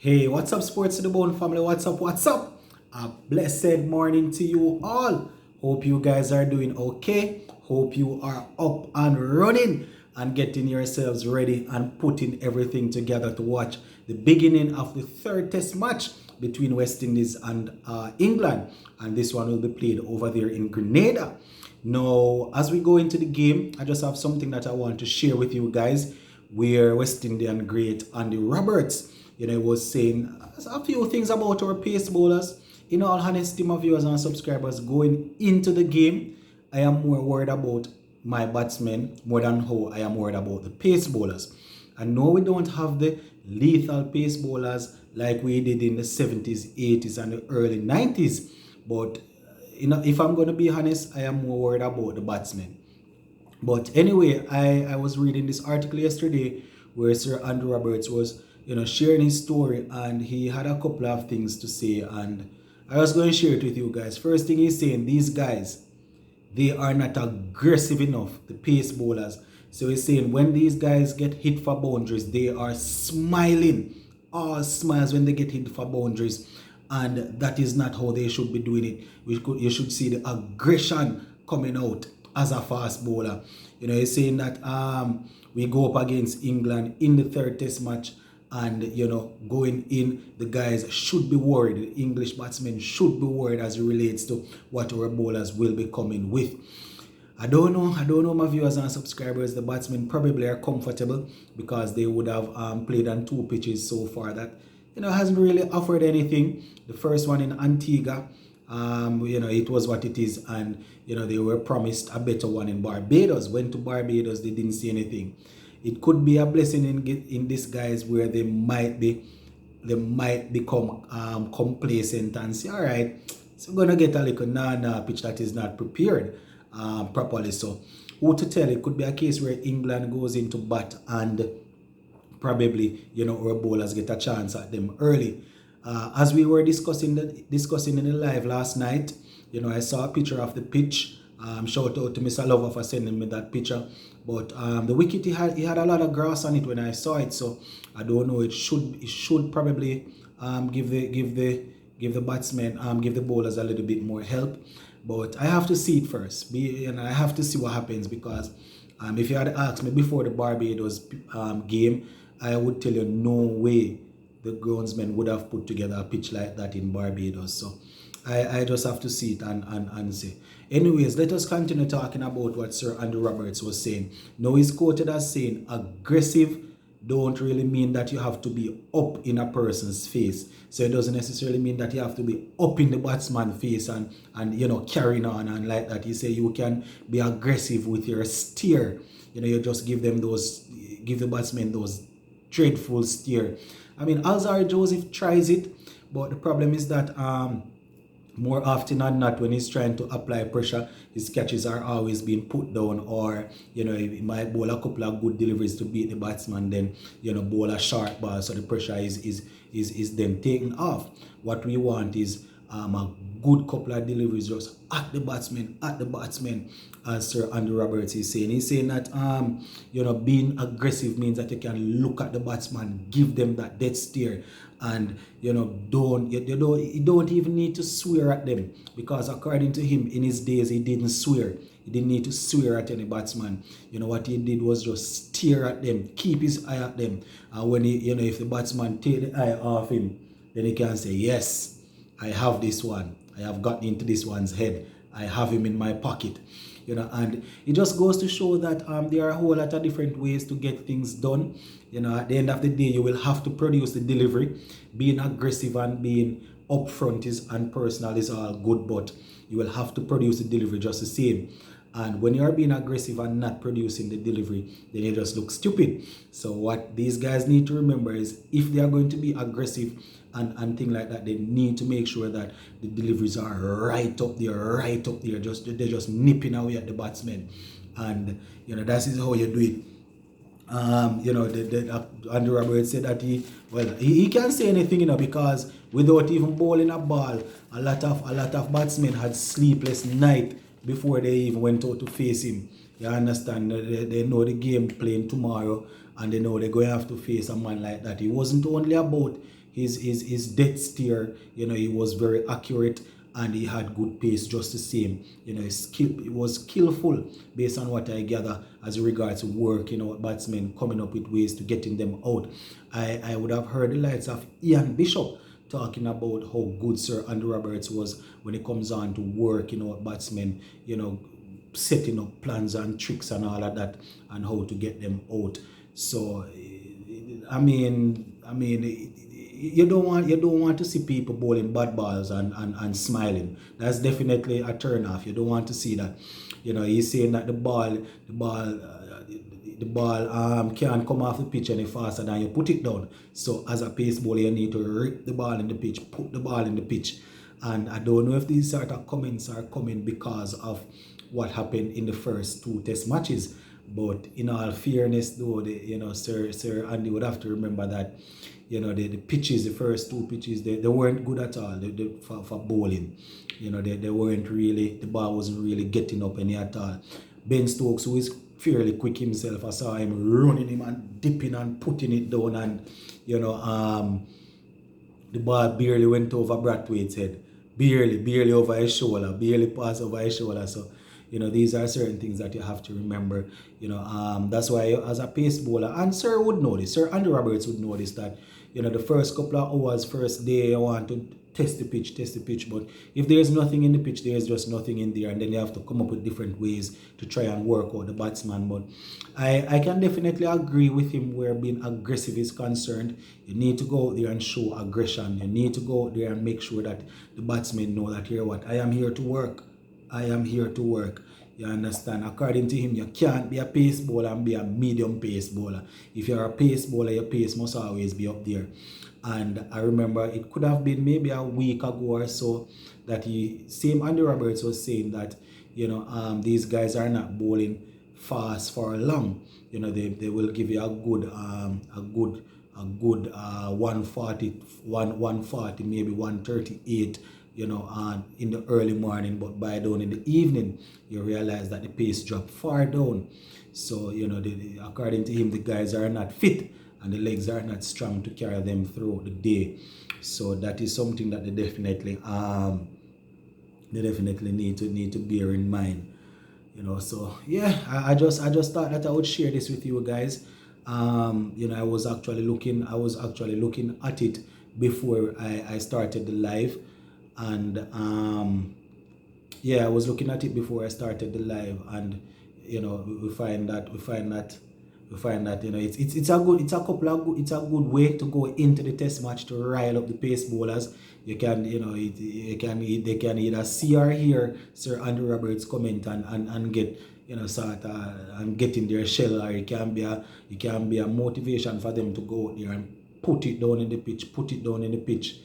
Hey, what's up, Sports to the Bone family? What's up? What's up? A blessed morning to you all. Hope you guys are doing okay. Hope you are up and running and getting yourselves ready and putting everything together to watch the beginning of the third test match between West Indies and England. And this one will be played over there in Grenada. Now, as we go into the game, I just have something that I want to share with you guys where West Indian great Andy Roberts, was saying a few things about our pace bowlers. In all honesty, my viewers and subscribers, going into the game, I am more worried about my batsmen more than how I am worried about the pace bowlers. I know we don't have the lethal pace bowlers like we did in the 70s, 80s, and the early 90s, but if I'm going to be honest, I am more worried about the batsmen. But anyway, I was reading this article yesterday where Sir Andrew Roberts was, sharing his story, and he had a couple of things to say, and I was going to share it with you guys. First thing he's saying, these guys, they are not aggressive enough, the pace bowlers. So he's saying when these guys get hit for boundaries, they are smiling, all smiles when they get hit for boundaries, and that is not how they should be doing it. You should see the aggression coming out as a fast bowler. He's saying that we go up against England in the third test match, and going in, the guys should be worried. The English batsmen should be worried as it relates to what our bowlers will be coming with. I don't know, my viewers and subscribers. The batsmen probably are comfortable because they would have played on two pitches so far that hasn't really offered anything. The first one in Antigua, it was what it is, and they were promised a better one in Barbados. Went to Barbados, they didn't see anything. It could be a blessing in disguise where they might become complacent and say, all right, so we're gonna get a little pitch that is not prepared properly. So who to tell? It could be a case where England goes into bat and probably our bowlers get a chance at them early. As we were discussing in the live last night, I saw a picture of the pitch. Shout out to Mr. Lover for sending me that picture. But the wicket, he had a lot of grass on it when I saw it, so I don't know. It should probably give the batsmen, give the bowlers a little bit more help. But I have to see it first. I have to see what happens, because if you had asked me before the Barbados game, I would tell you no way the groundsmen would have put together a pitch like that in Barbados. So I just have to see it and see. Anyways, let us continue talking about what Sir Andrew Roberts was saying. Now he's quoted as saying, aggressive don't really mean that you have to be up in a person's face. So it doesn't necessarily mean that you have to be up in the batsman's face and carrying on and like that. He say you can be aggressive with your steer. You just give the batsmen those dreadful steer. I mean, Alzar Joseph tries it, but the problem is that more often than not, when he's trying to apply pressure, his catches are always being put down, or he might bowl a couple of good deliveries to beat the batsman, then bowl a short ball, so the pressure is then taken off. What we want is a good couple of deliveries just at the batsman, as Sir Andrew Roberts is saying. He's saying that being aggressive means that you can look at the batsman, give them that dead stare, and you don't even need to swear at them, because according to him, in his days, he didn't swear. He didn't need to swear at any batsman. What he did was just stare at them, keep his eye at them, and when he, if the batsman take the eye off him, then he can say, yes, I have this one. I have gotten into this one's head. I have him in my pocket. And it just goes to show that there are a whole lot of different ways to get things done. At the end of the day, you will have to produce the delivery. Being aggressive and being upfront and personal is all good, but you will have to produce the delivery just the same. And when you are being aggressive and not producing the delivery, then you just look stupid. So what these guys need to remember is, if they are going to be aggressive and things like that, they need to make sure that the deliveries are right up there. They're just nipping away at the batsmen. And that is how you do it. Andrew Roberts said that he can't say anything, because without even bowling a ball, a lot of batsmen had sleepless night before they even went out to face him. You understand? They know the game playing tomorrow, and they know they're going to have to face a man like that. It wasn't only about his death steer, he was very accurate and he had good pace just the same. It was skillful based on what I gather as regards to work, batsmen coming up with ways to getting them out. I would have heard the likes of Ian Bishop talking about how good Sir Andy Roberts was when it comes on to work, batsmen, setting up plans and tricks and all of that and how to get them out. So you don't want to see people bowling bad balls and smiling. That's definitely a turn off. You don't want to see that. He's saying that the ball can't come off the pitch any faster than you put it down. So as a pace bowler, you need to rip the ball in the pitch, put the ball in the pitch. And I don't know if these sort of comments are coming because of what happened in the first 2 test matches. But in all fairness, though, Sir Andy would have to remember that, the pitches, the first 2 pitches, they weren't good at all for bowling. They weren't really, the ball wasn't really getting up any at all. Ben Stokes, who is fairly quick himself, I saw him running him and dipping and putting it down, and the ball barely went over Brathwaite's head. Barely over his shoulder, barely passed over his shoulder. So, these are certain things that you have to remember. That's why as a pace bowler, and Sir would know this, Sir Andy Roberts would know this, that, the first couple of hours, first day, you want to test the pitch. But if there's nothing in the pitch, there's just nothing in there. And then you have to come up with different ways to try and work out the batsman. But I can definitely agree with him where being aggressive is concerned. You need to go out there and show aggression. You need to go out there and make sure that the batsmen know that, here what, I am here to work. I am here to work. You understand? According to him, you can't be a pace bowler and be a medium pace bowler. If you're a pace bowler, your pace must always be up there. And I remember it could have been maybe a week ago or so that same Andy Roberts was saying that, these guys are not bowling fast for long. They will give you a good 140, maybe 138, in the early morning, but by down in the evening, you realize that the pace dropped far down. So, according to him, the guys are not fit and the legs are not strong to carry them through the day. So that is something that they definitely need to bear in mind. So yeah, I just thought that I would share this with you guys. I was actually looking at it before I started the live. And I was looking at it before I started the live, and we find that it's a good way to go into the test match to rile up the pace bowlers. They can either see or hear Sir Andy Roberts comment and get and get in their shell, or it can be a motivation for them to go out there and put it down in the pitch.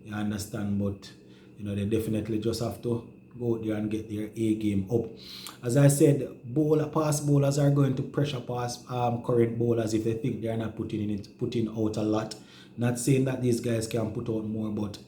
You understand? But they definitely just have to go out there and get their A game up. As I said, pass bowlers are going to pressure pass current bowlers if they think they're not putting out a lot. Not saying that these guys can put out more, but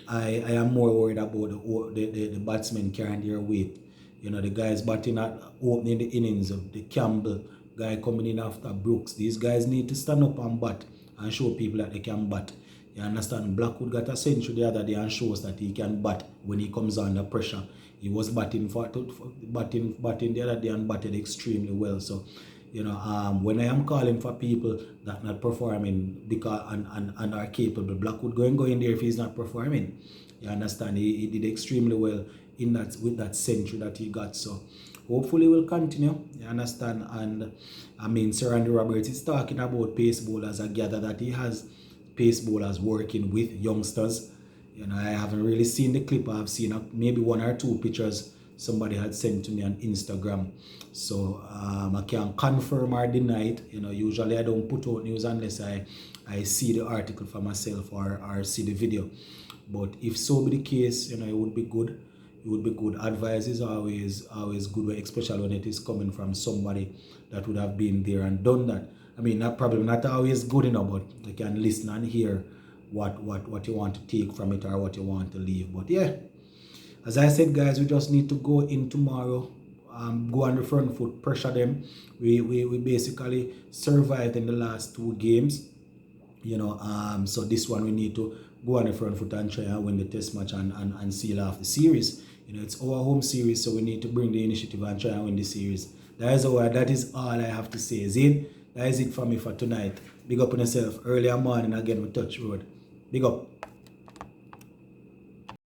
I am more worried about the batsmen carrying their weight. The guys batting at opening the innings, of the Campbell guy coming in after Brooks. These guys need to stand up and bat and show people that they can bat. You understand? Blackwood got a century the other day and shows that he can bat when he comes under pressure. He was batting the other day and batted extremely well. So, when I am calling for people that not performing because and are capable, Blackwood go in there if he's not performing. You understand? He did extremely well with that century that he got. So hopefully we'll continue. You understand? And Sir Andy Roberts is talking about pace bowlers. I gather that he has pace bowlers working with youngsters. I haven't really seen the clip. I've seen maybe 1 or 2 pictures somebody had sent to me on Instagram. So I can't confirm or deny it. Usually I don't put out news unless I see the article for myself or see the video. But if so be the case, it would be good. It would be good. Advice is always good, especially when it is coming from somebody that would have been there and done that. Not always good enough, but you can listen and hear what you want to take from it or what you want to leave. But yeah, as I said, guys, we just need to go in tomorrow, go on the front foot, pressure them. We basically survived in the last 2 games. So this one we need to go on the front foot and try and win the test match and seal off the series. It's our home series, so we need to bring the initiative and try and win the series. That is all I have to say. Zin, that is it for me for tonight. Big up on yourself. Early morning again with Touch Road. Big up.